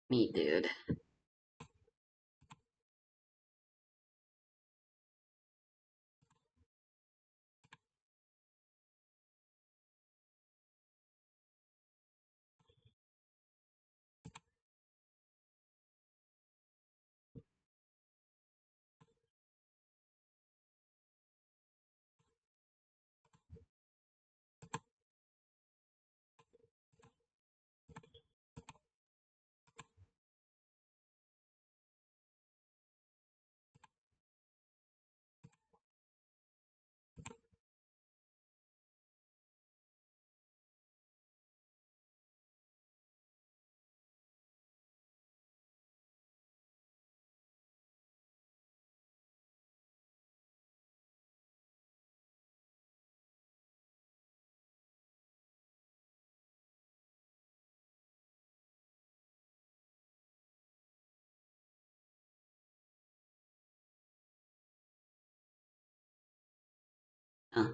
Me, dude.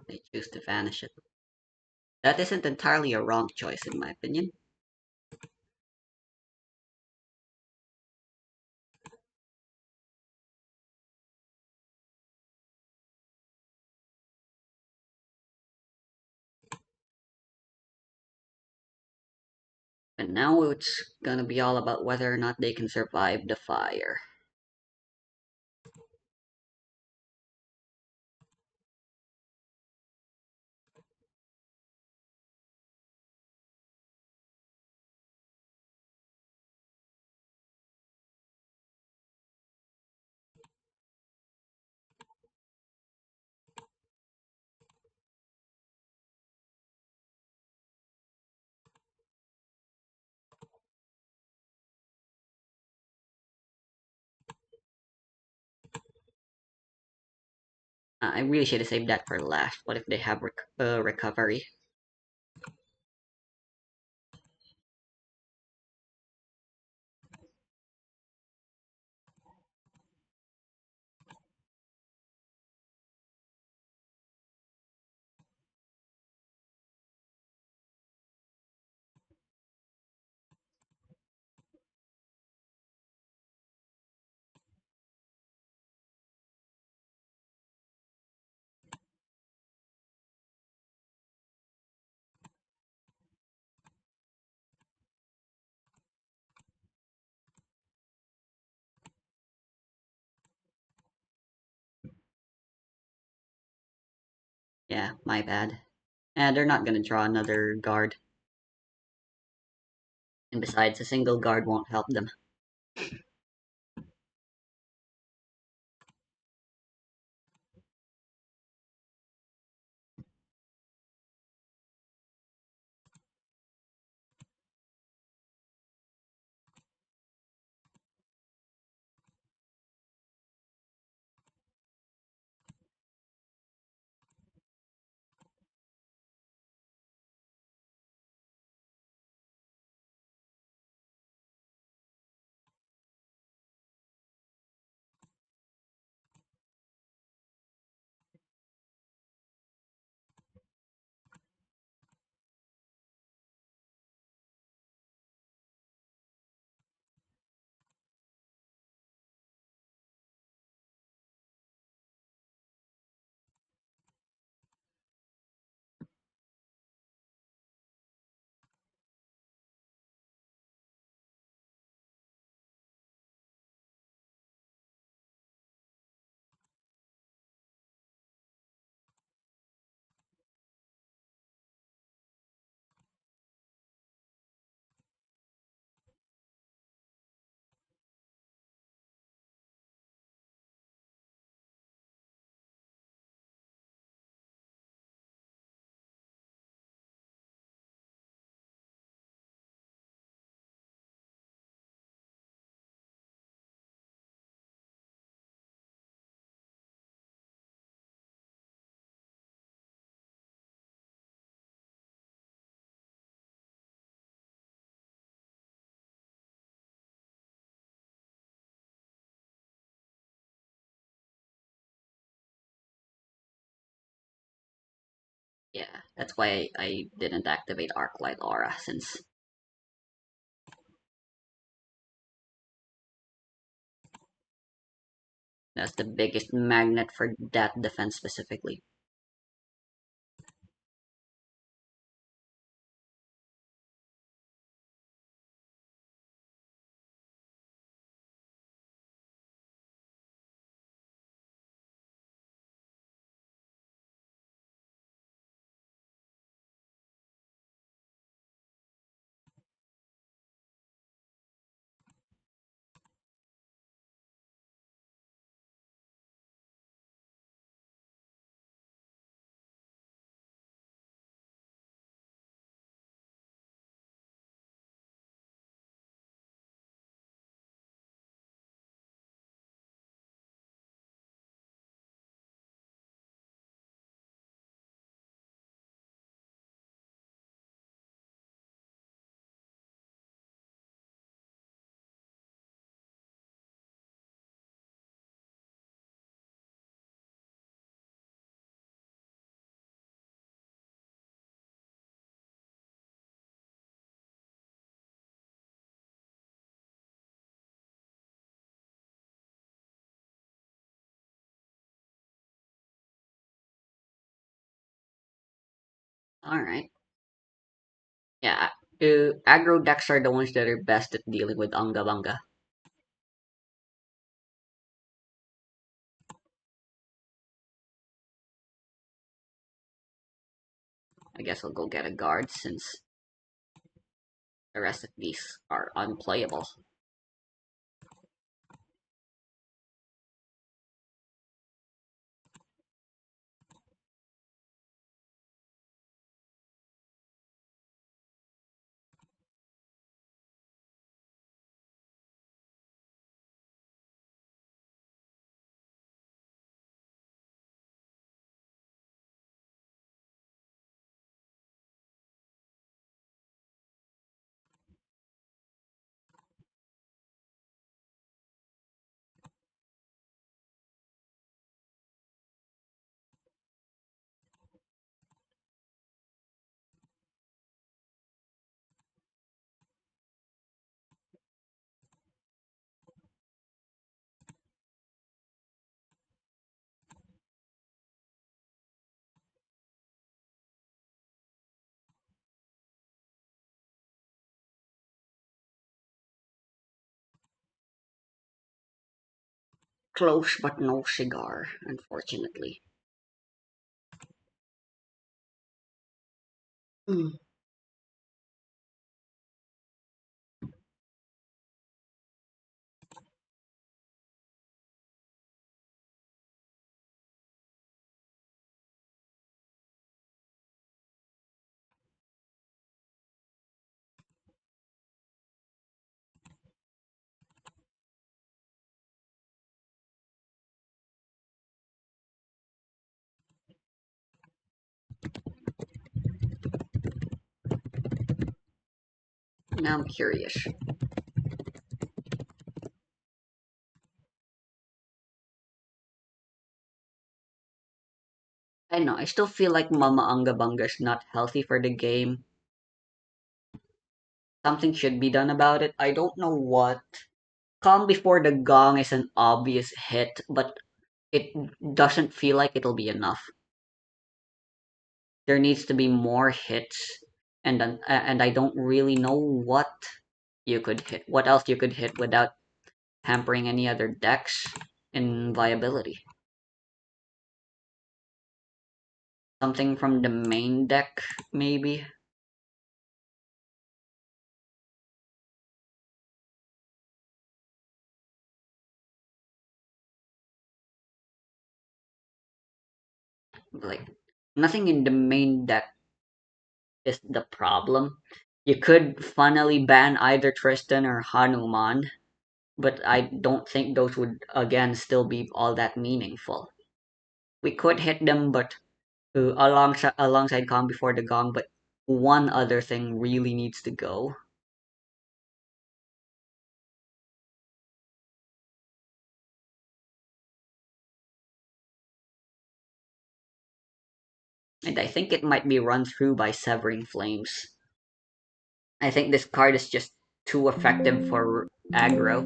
They choose to vanish it. That isn't entirely a wrong choice, in my opinion. And now it's gonna be all about whether or not they can survive the fire. I really should have saved that for last. What if they have recovery? Yeah, my bad. And they're not gonna draw another guard. And besides, a single guard won't help them. Yeah, that's why I didn't activate Arclight Aura, since That's the biggest magnet for that defense specifically. Alright. Yeah. Aggro decks are the ones that are best at dealing with Anga Banga. I guess I'll go get a guard since the rest of these are unplayable. Close but no cigar, unfortunately. Mm. Now I'm curious. I know, I still feel like Mama Anga Banga is not healthy for the game. Something should be done about it. I don't know what. Calm Before the Gong is an obvious hit, but it doesn't feel like it'll be enough. There needs to be more hits, and I don't really know what you could hit. What else you could hit without hampering any other decks in viability? Something from the main deck, maybe? Like, nothing in the main deck is the problem. You could funnily ban either Tristan or Hanuman, but I don't think those would, again, still be all that meaningful. We could hit them, but alongside Calm Before the Gong, but one other thing really needs to go. And I think it might be run through by Severing Flames. I think this card is just too effective for aggro.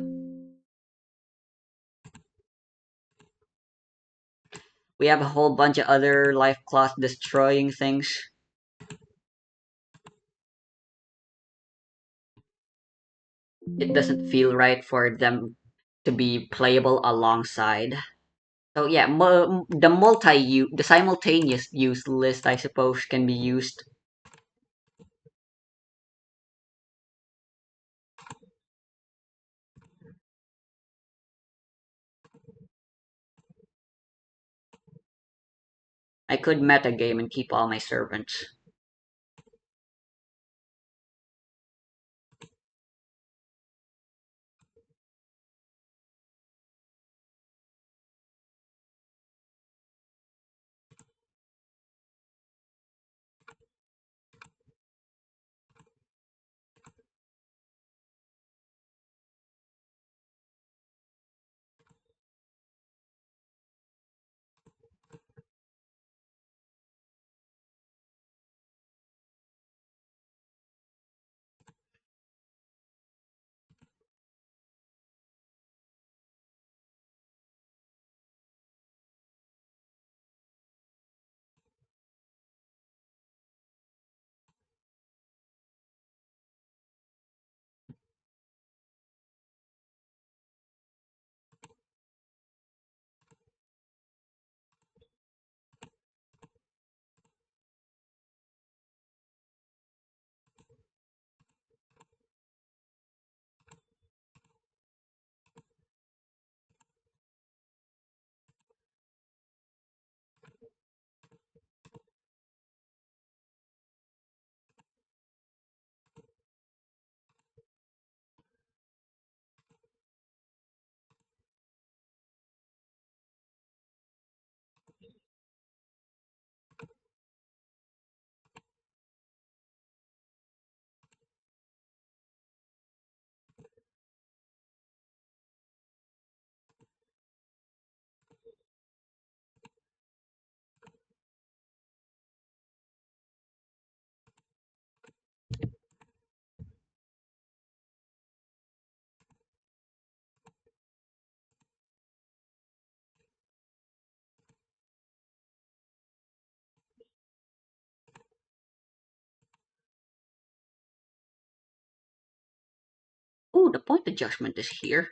We have a whole bunch of other life class destroying things. It doesn't feel right for them to be playable alongside. So yeah, the simultaneous use list, I suppose, can be used. I could metagame and keep all my servants. Oh, the point adjustment is here.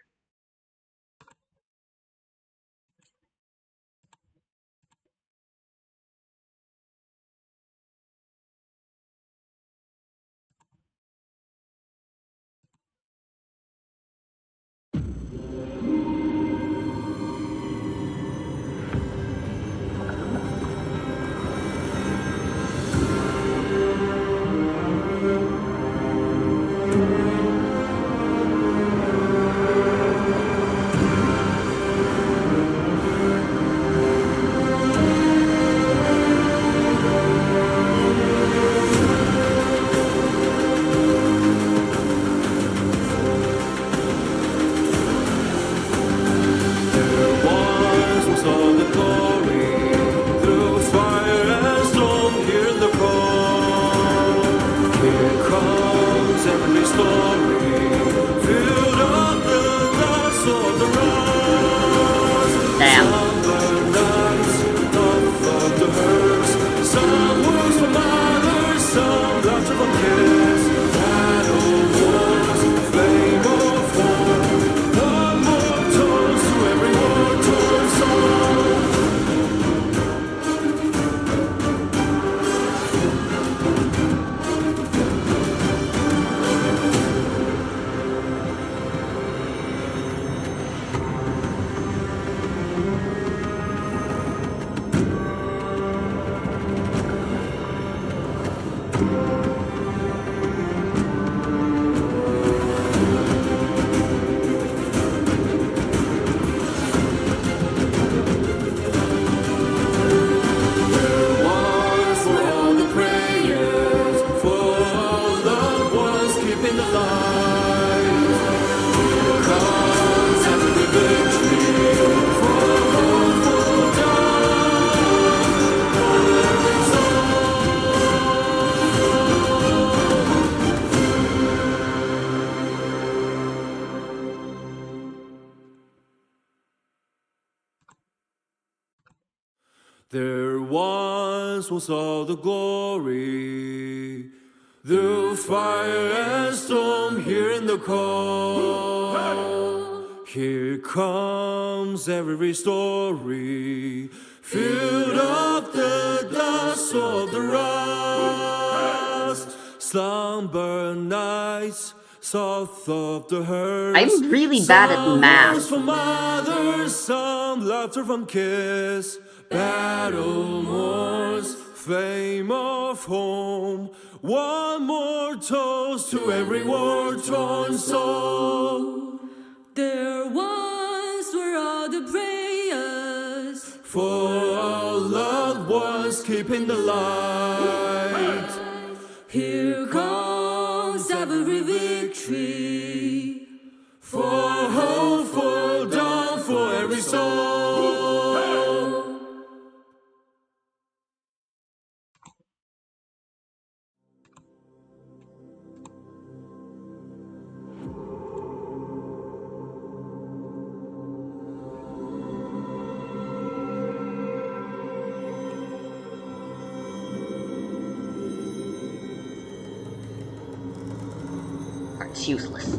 Damn. once was all the glory. Through fire and storm, here in the calm. Here comes every story, filled up the dust of the rust. Slumber nights, south of the hearse. I'm really bad at math. Some from others, some laughter from kiss. Battle mourns, flame of home. One more toast to every war-torn soul. There once were all the prayers For our loved ones keeping the light. Here comes every victory. For hopeful dawn for every soul. It's useless.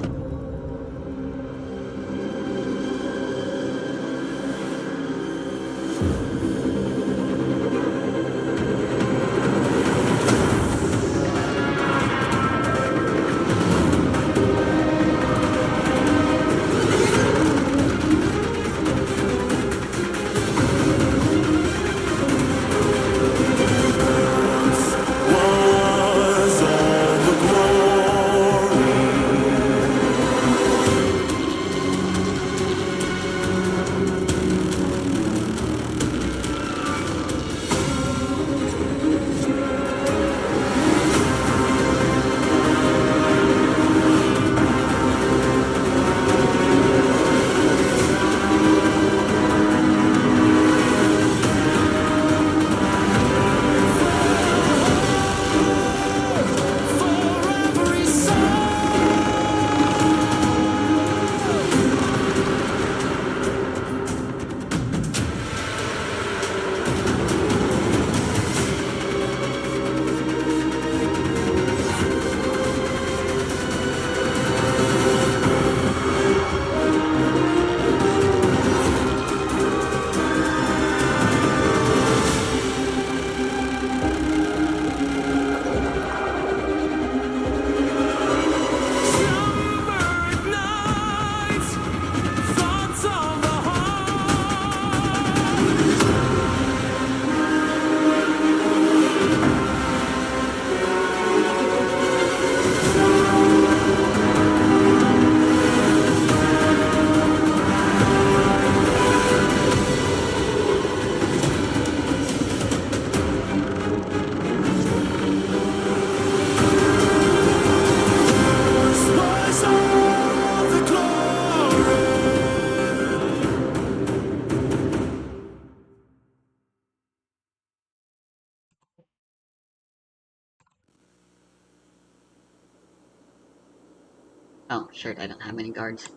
Oh, shit, I don't have any guards.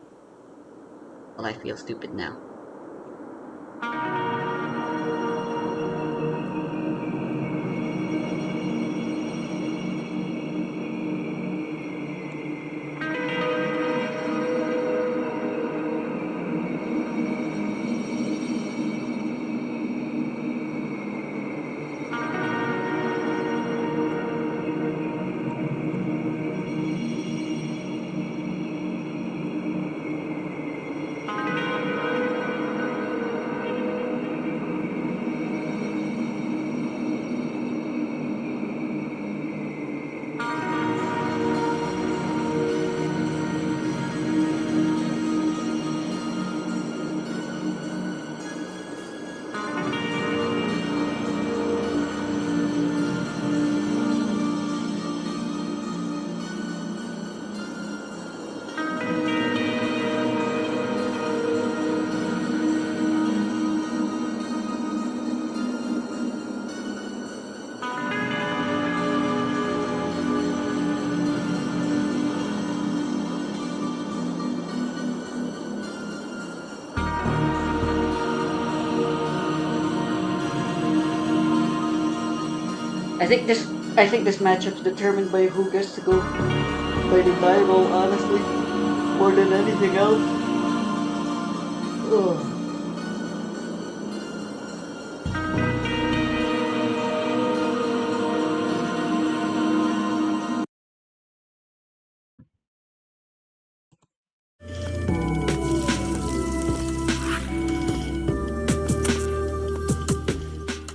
Well, I feel stupid now. I think this matchup's determined by who gets to go by the die roll, honestly, more than anything else. Ugh.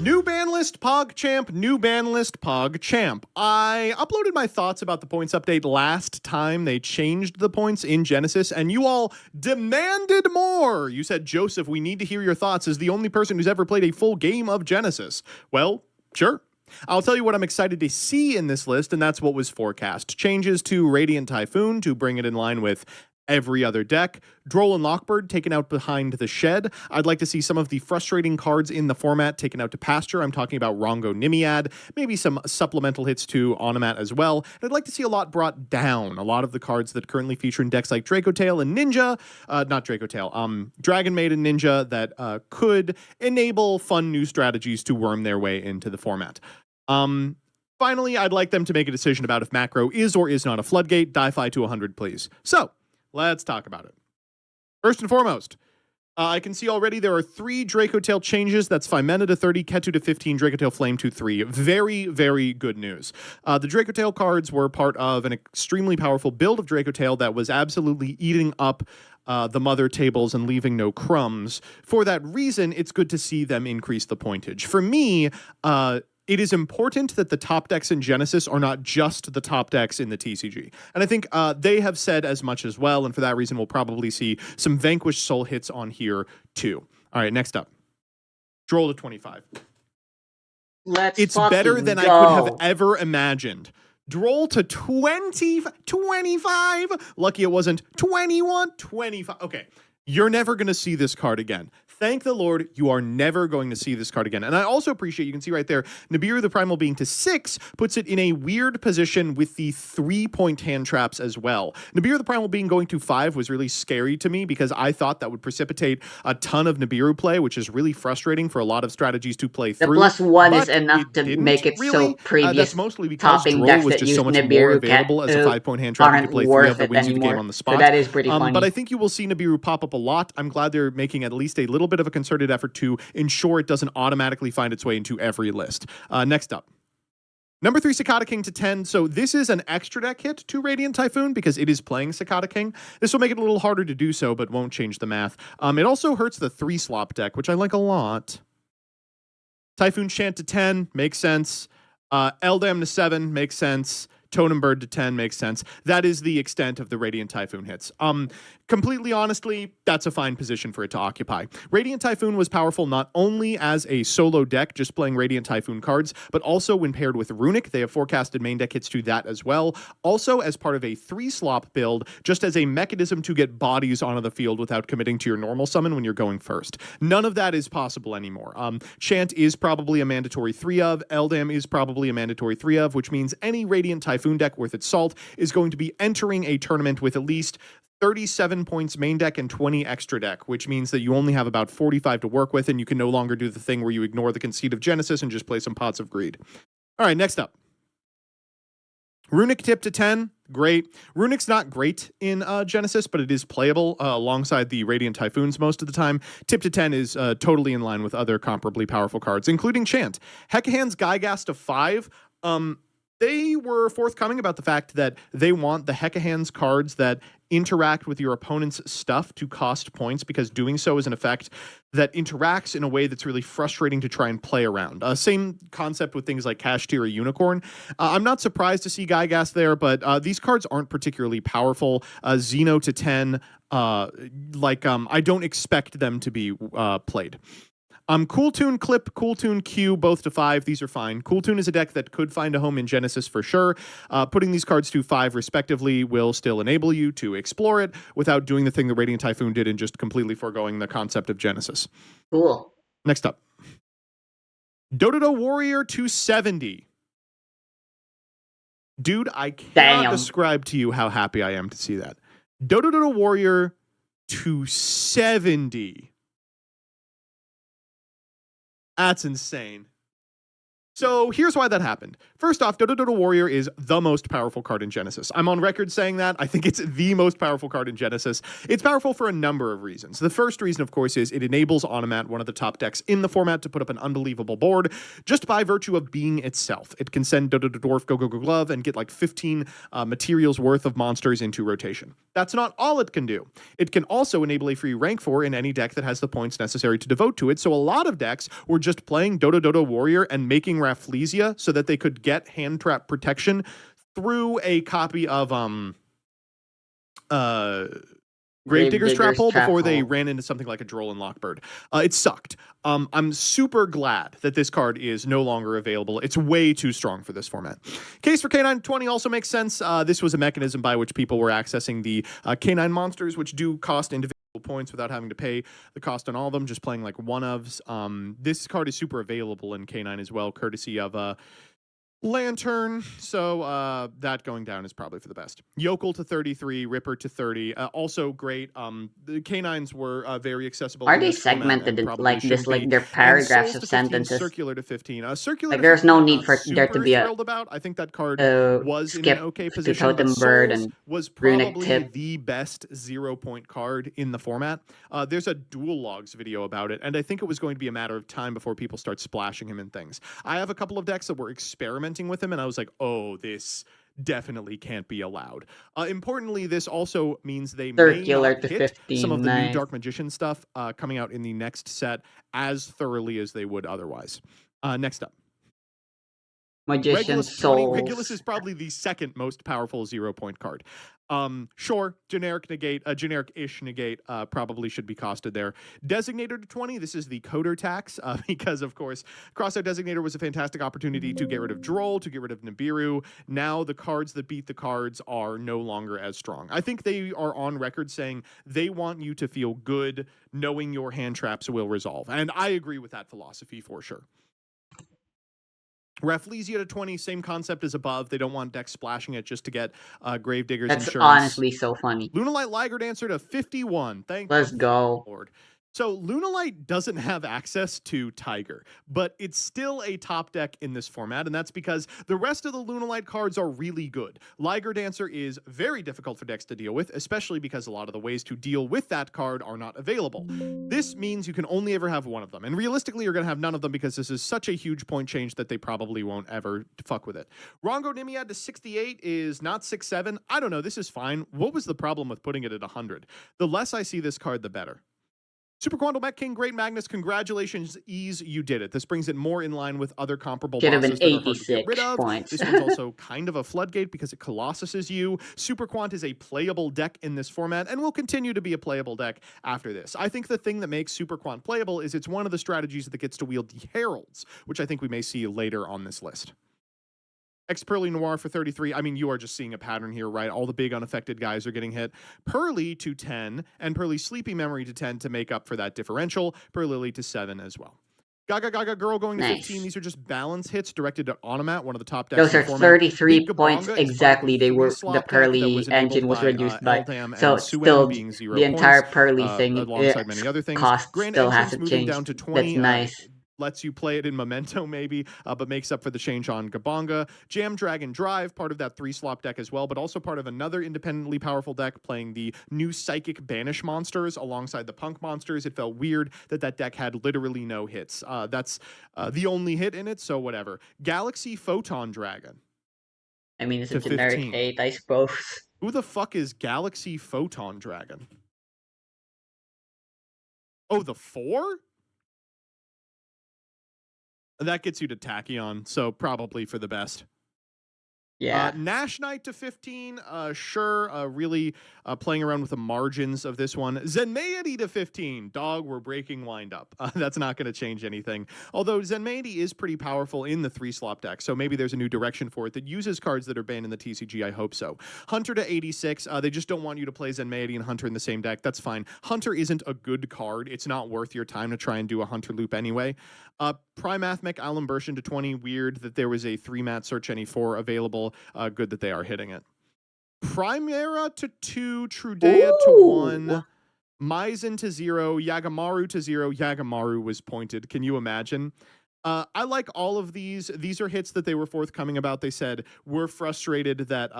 New ban list, PogChamp, new ban list, PogChamp. I uploaded my thoughts about the points update last time they changed the points in Genesis, and you all demanded more. You said, Joseph, we need to hear your thoughts as the only person who's ever played a full game of Genesis. Well, sure. I'll tell you what I'm excited to see in this list, and that's what was forecast. Changes to Radiant Typhoon to bring it in line with every other deck. Droll and Lockbird taken out behind the shed. I'd like to see some of the frustrating cards in the format taken out to pasture. I'm talking about Rongo Nimiad, maybe some supplemental hits to Onomat as well. And I'd like to see a lot brought down. A lot of the cards that currently feature in decks like Dracotail and Ninja, not Dracotail, Dragon Maid and Ninja that could enable fun new strategies to worm their way into the format. Finally, I'd like them to make a decision about if macro is or is not a floodgate. Die-fi to 100, please. So, let's talk about it. First and foremost, I can see already there are 3 Dracotail changes. That's Phimena to 30, Ketu to 15, Dracotail Flame to 3. Very, very good news. The Dracotail cards were part of an extremely powerful build of Dracotail that was absolutely eating up the mother tables and leaving no crumbs. For that reason, it's good to see them increase the pointage. For me, it is important that the top decks in Genesis are not just the top decks in the TCG. And I think they have said as much as well, and for that reason, we'll probably see some Vanquished Soul hits on here, too. All right, next up. Droll to 25. It's better than I could have ever imagined. Droll to 25. Lucky it wasn't 21, 25. Okay, you're never going to see this card again. Thank the Lord, you are never going to see this card again. And I also appreciate, you can see right there, Nibiru the Primal being to 6 puts it in a weird position with the 3-point hand traps as well. Nibiru the Primal being going to 5 was really scary to me because I thought that would precipitate a ton of Nibiru play, which is really frustrating for a lot of strategies to play through. The +1 is enough to make it really. so previous That's mostly because topping Droll decks was that just use so much Nibiru more available as a 5-point hand trap. You could play 3 of that wins you the game on the spot. So that is pretty funny. But I think you will see Nibiru pop up a lot. I'm glad they're making at least a little bit of a concerted effort to ensure it doesn't automatically find its way into every list. Next up. Number 3, Cicada King to 10. So this is an extra deck hit to Radiant Typhoon because it is playing Cicada King. This will make it a little harder to do so, but won't change the math. It also hurts the 3-slop deck, which I like a lot. Typhoon Chant to 10, makes sense. Eldam to 7, makes sense. Totem Bird to 10 makes sense. That is the extent of the Radiant Typhoon hits. Completely honestly, that's a fine position for it to occupy. Radiant Typhoon was powerful not only as a solo deck, just playing Radiant Typhoon cards, but also when paired with Runic. They have forecasted main deck hits to that as well. Also as part of a 3-slop build, just as a mechanism to get bodies onto the field without committing to your normal summon when you're going first. None of that is possible anymore. Chant is probably a mandatory 3 of. Eldam is probably a mandatory 3 of, which means any Radiant Typhoon deck worth its salt is going to be entering a tournament with at least 37 points main deck and 20 extra deck, which means that you only have about 45 to work with, and you can no longer do the thing where you ignore the conceit of Genesis and just play some Pots of Greed. All right, next up. Runic Tip to 10, great. Runic's not great in Genesis, but it is playable alongside the Radiant Typhoons most of the time. Tip to 10 is totally in line with other comparably powerful cards, including Chant. Hekahan's Gygas to 5, they were forthcoming about the fact that they want the Hekahan's cards that interact with your opponent's stuff to cost points, because doing so is an effect that interacts in a way that's really frustrating to try and play around. Same concept with things like Cash Tier or Unicorn. I'm not surprised to see Gygas there, but these cards aren't particularly powerful. Xeno to 10, I don't expect them to be played. Cool Tune Clip, Cool Tune Q, both to 5. These are fine. Cool Tune is a deck that could find a home in Genesis for sure. Putting these cards to 5 respectively will still enable you to explore it without doing the thing the Radiant Typhoon did and just completely foregoing the concept of Genesis. Cool. Next up. Dododo Warrior 270. Dude, I cannot describe to you how happy I am to see that. Dododo Warrior 270. That's insane. So here's why that happened. First off, Dodo Dodo Warrior is the most powerful card in Genesis. I'm on record saying that. I think it's the most powerful card in Genesis. It's powerful for a number of reasons. The first reason, of course, is it enables Automat, one of the top decks in the format, to put up an unbelievable board just by virtue of being itself. It can send Dodo Dodo Dwarf, Go Go Go Glove, and get like 15 materials worth of monsters into rotation. That's not all it can do. It can also enable a free rank 4 in any deck that has the points necessary to devote to it. So a lot of decks were just playing Dodo Dodo Warrior and making Rafflesia so that they could get hand trap protection through a copy of Gravedigger's Trap Hole before they ran into something like a Droll and Lockbird. It sucked. I'm super glad that this card is no longer available. It's way too strong for this format. Case for K920 also makes sense. This was a mechanism by which people were accessing the K9 monsters, which do cost individual points without having to pay the cost on all of them, just playing like one-ofs. This card is super available in K9 as well, courtesy of Lantern, so that going down is probably for the best. Yokel to 33, Ripper to 30, also great. The K9s were very accessible. Are they segmented like this, like their paragraphs of 15, sentences? Circular to 15. Circular like to there's 15, no need for there to be a thrilled about. I think that card was in skip an okay to position. Totem But Bird Souls and was Runic probably Tip. the best 0-point card in the format. There's a Dual Logs video about it, and I think it was going to be a matter of time before people start splashing him in things. I have a couple of decks that were experimenting with him, and I was like, oh, this definitely can't be allowed. Importantly, this also means they Circular may not to hit 15, some of the nice. new Dark Magician stuff coming out in the next set as thoroughly as they would otherwise. Next up. Magician Souls. Regulus is probably the second most powerful 0-point card. Sure, generic negate, generic-ish negate probably should be costed there. Designator to 20, this is the coder tax, because of course, Crossout Designator was a fantastic opportunity to get rid of Droll, to get rid of Nibiru. Now the cards that beat the cards are no longer as strong. I think they are on record saying they want you to feel good knowing your hand traps will resolve. And I agree with that philosophy for sure. Rafflesia to 20, same concept as above. They don't want decks splashing it just to get Gravedigger's That's insurance. honestly so funny. Lunalight Liger Dancer to 51. Thank Let's the go. Lord. So Lunalight doesn't have access to Tiger, but it's still a top deck in this format, and that's because the rest of the Lunalight cards are really good. Liger Dancer is very difficult for decks to deal with, especially because a lot of the ways to deal with that card are not available. This means you can only ever have one of them, and realistically you're going to have none of them because this is such a huge point change that they probably won't ever fuck with it. Rongo Nimiad to 68 is not 6-7. I don't know, this is fine. What was the problem with putting it at 100? The less I see this card, the better. Super Quantum Mech King, Great Magnus, congratulations, Ease, you did it. This brings it more in line with other comparable Should have bosses been that are hard to get rid 86 of. points. This one's also kind of a floodgate because it Colossuses you. Super Quant is a playable deck in this format and will continue to be a playable deck after this. I think the thing that makes Super Quant playable is it's one of the strategies that gets to wield the Heralds, which I think we may see later on this list. Pearly Noir for 33. I mean, you are just seeing a pattern here, right? All the big unaffected guys are getting hit. Pearly to 10, and Pearly Sleepy Memory to 10 to make up for that differential. Pearly to 7 as well. Gaga Gaga Girl going to 15. These are just balance hits directed at Automat, one of the top decks. Those are 33 points exactly. They were the Pearly engine was reduced by. So still, being 0 the entire points, Pearly thing, alongside many other things. cost Grand still Entrance hasn't moving changed. down to 20. That's nice. Lets you play it in Memento, maybe, but makes up for the change on Gabonga. Jam Dragon Drive, part of that 3-slop deck as well, but also part of another independently powerful deck playing the new Psychic Banish monsters alongside the Punk monsters. It felt weird that that deck had literally no hits. That's the only hit in it, so whatever. Galaxy Photon Dragon. I mean, it's a generic 8, I suppose. Who the fuck is Galaxy Photon Dragon? Oh, the 4? That gets you to Tachyon, so probably for the best. Yeah. Nash Knight to 15, sure, really playing around with the margins of this one. Zenmaity to 15, dog, we're breaking wind up. That's not going to change anything. Although Zenmaity is pretty powerful in the 3-slop deck, so maybe there's a new direction for it that uses cards that are banned in the TCG, I hope so. Hunter to 86, they just don't want you to play Zenmaity and Hunter in the same deck. That's fine. Hunter isn't a good card. It's not worth your time to try and do a Hunter loop anyway. Primathmic Alimbertion to 20, weird that there was a 3-mat Search Any 4 available. Good that they are hitting it. Primera to 2, Trudea to 1, Maizen to 0, Yagamaru to 0. Yagamaru was pointed. Can you imagine? I like all of these. These are hits that they were forthcoming about. They said, we're frustrated that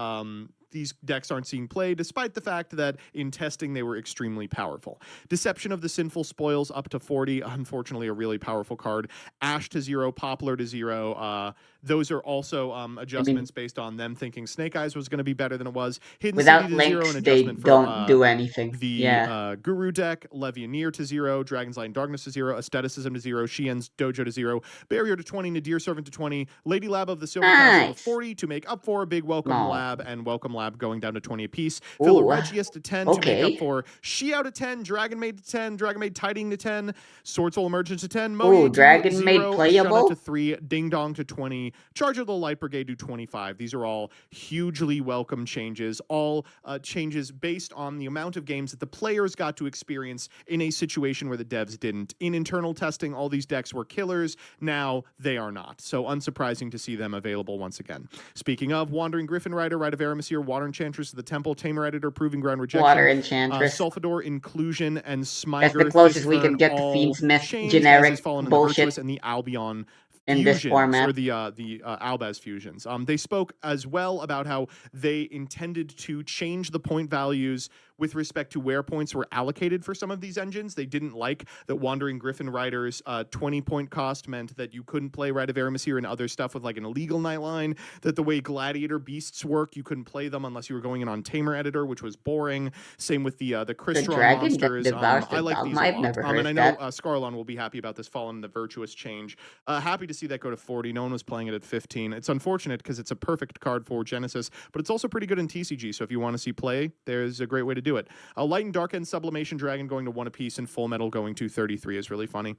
these decks aren't seeing play, despite the fact that in testing they were extremely powerful. Deception of the Sinful Spoils up to 40, unfortunately a really powerful card. Ash to 0, Poplar to 0. Those are also adjustments based on them thinking Snake Eyes was going to be better than it was. Hidden City Without to 0, links, an they adjustment don't for do anything. the Yeah. Guru deck. Levianeer to 0, Dragon's Light and Darkness to 0, Aestheticism to 0, Shien's Dojo to 0, Barrier to 20, Nadir Servant to 20, Lady Lab of the Silver Castle to Nice. 40 to make up for Big Welcome No. Lab and Welcome Lab going down to 20 apiece. Ooh, Philoregius to 10 to make up okay. for Xiao to 10, Dragon Maid to 10, Dragon Maid Tiding to 10, Sword Soul Emergence to 10, Ooh, Moye to Dragon Maid 0, Ashana to playable? 3, Ding Dong to 20, Charge of the Light Brigade to 25. These are all hugely welcome changes, all changes based on the amount of games that the players got to experience in a situation where the devs didn't. In internal testing, all these decks were killers. Now they are not. So unsurprising to see them available once again. Speaking of, Wandering Griffin Rider, Rite of Aramasir, Water Enchantress of the Temple, Tamer Editor, Proving Ground Rejection, Water Enchantress. Sulfador Inclusion, and Smyger That's the closest we Thistfern can get to all Fiendsmith changed, as is generic Fallen in the bullshit Virtuous and the Albion in this fusions, format. or the Albaz fusions. They spoke as well about how they intended to change the point values with respect to where points were allocated for some of these engines. They didn't like that Wandering Griffin Rider's 20-point cost meant that you couldn't play Rite of Aramasir and other stuff with like an illegal Nightline, that the way Gladiator Beasts work, you couldn't play them unless you were going in on Tamer Editor, which was boring. Same with the The Crystron dragon monsters. devours I the like these dogma. a I've lot. never heard And I of know that. Scarlon will be happy about this Fallen in the Virtuous change. Happy to see that go to 40. No one was playing it at 15. It's unfortunate because it's a perfect card for Genesis, but it's also pretty good in TCG. So if you want to see play, there's a great way to do it. Light and Dark End Sublimation Dragon going to 1 apiece, and Full Metal going to 33 is really funny.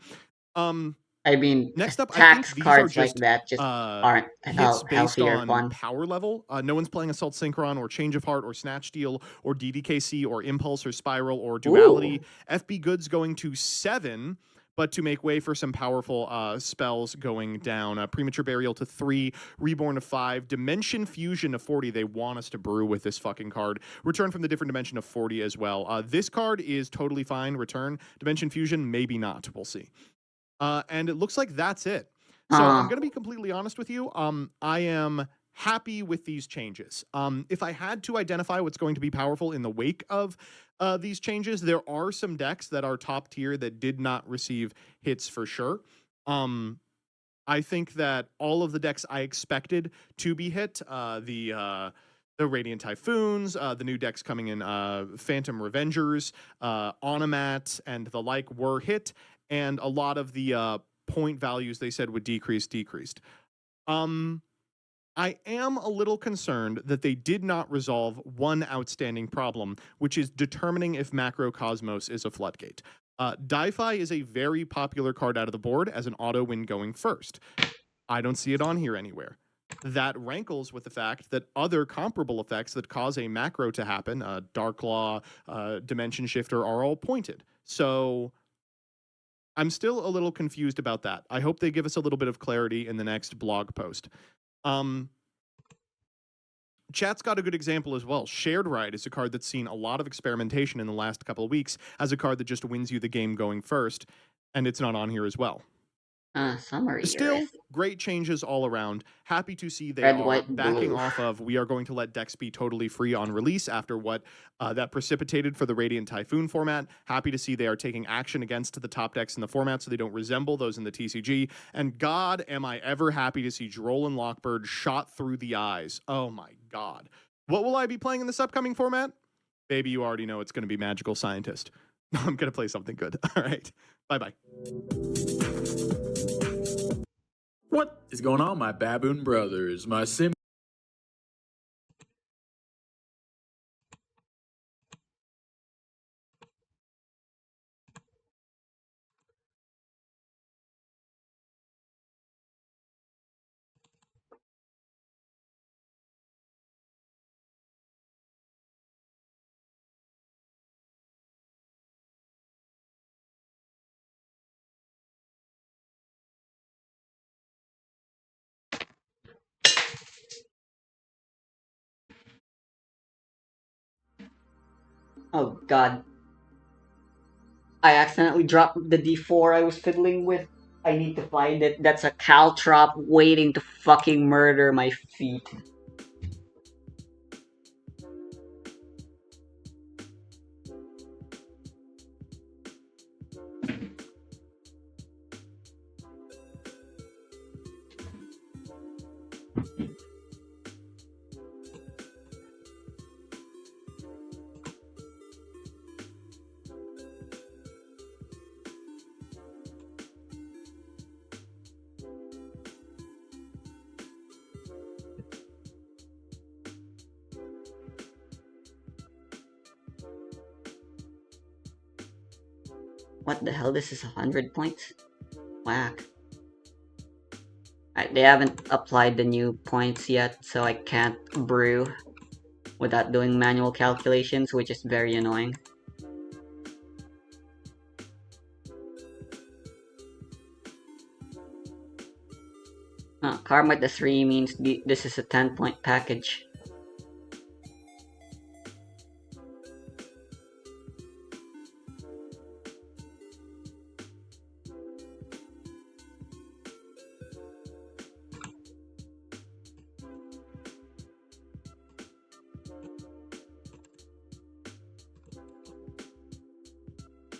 I mean, Next up, I think tax these are cards like just that just aren't hits based healthy or on fun. power level. No one's playing Assault Synchron or Change of Heart or Snatch Steal or DDKC or Impulse or Spiral or Duality. Ooh. FB Goods going to 7, but to make way for some powerful spells going down. Premature Burial to 3, Reborn to 5, Dimension Fusion to 40. They want us to brew with this fucking card. Return from the Different Dimension to 40 as well. This card is totally fine. Return. Dimension Fusion, maybe not. We'll see. And it looks like that's it. So I'm going to be completely honest with you. I am happy with these changes. If I had to identify what's going to be powerful in the wake of these changes, there are some decks that are top tier that did not receive hits for sure. I think that all of the decks I expected to be hit, the Radiant Typhoons, the new decks coming in, Phantom Revengers, Onomat, and the like were hit, and a lot of the point values they said would decreased. I am a little concerned that they did not resolve one outstanding problem, which is determining if Macrocosmos is a floodgate. Di-Fi is a very popular card out of the board as an auto win going first. I don't see it on here anywhere. That rankles with the fact that other comparable effects that cause a macro to happen, Dark Law, Dimension Shifter, are all pointed. So I'm still a little confused about that. I hope they give us a little bit of clarity in the next blog post. Chat's got a good example as well. Shared Ride is a card that's seen a lot of experimentation in the last couple of weeks as a card that just wins you the game going first, and it's not on here as well. Summary. Still, great changes all around. Happy to see they Red, are white, backing blue. off of we are going to let decks be totally free on release after what that precipitated for the Radiant Typhoon format. Happy to see they are taking action against the top decks in the format so they don't resemble those in the TCG. And God, am I ever happy to see Droll and Lockbird shot through the eyes. Oh my God. What will I be playing in this upcoming format? Baby, you already know it's going to be Magical Scientist. I'm going to play something good. All right. Bye-bye. What is going on, my baboon brothers? My sim. Oh God. I accidentally dropped the D4 I was fiddling with. I need to find it. That's a caltrop waiting to fucking murder my feet. What the hell? This is 100 points? Whack. They haven't applied the new points yet, so I can't brew without doing manual calculations, which is very annoying. Karma to 3 means this is a 10-point package.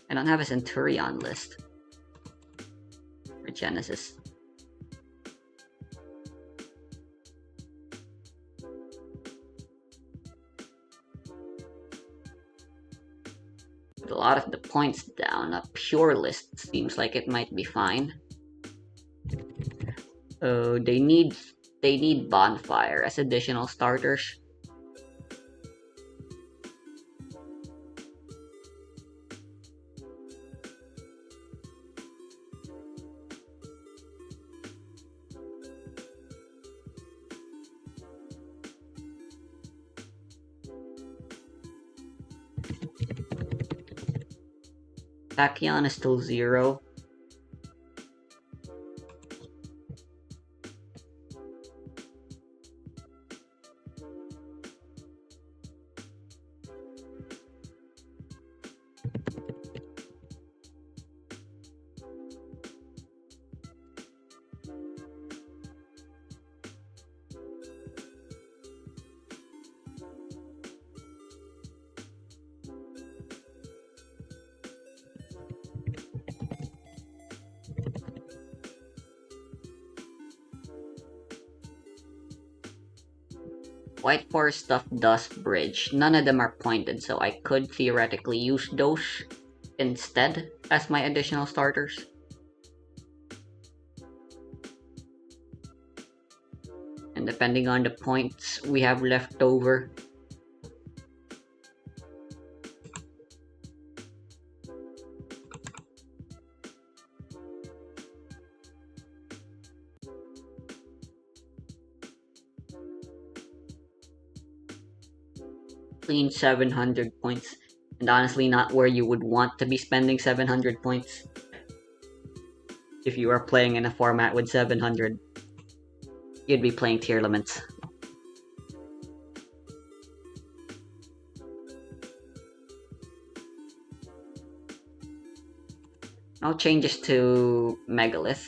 I don't have a Centurion list for Genesis. With a lot of the points down, a pure list seems like it might be fine. Oh, they need Bonfire as additional starters. Tachyon is still 0. White Forest stuff does bridge. None of them are pointed, so I could theoretically use those instead as my additional starters. And depending on the points we have left over, clean 700 points. And honestly, not where you would want to be spending 700 points. If you are playing in a format with 700, you'd be playing tier limits. No changes to Megalith.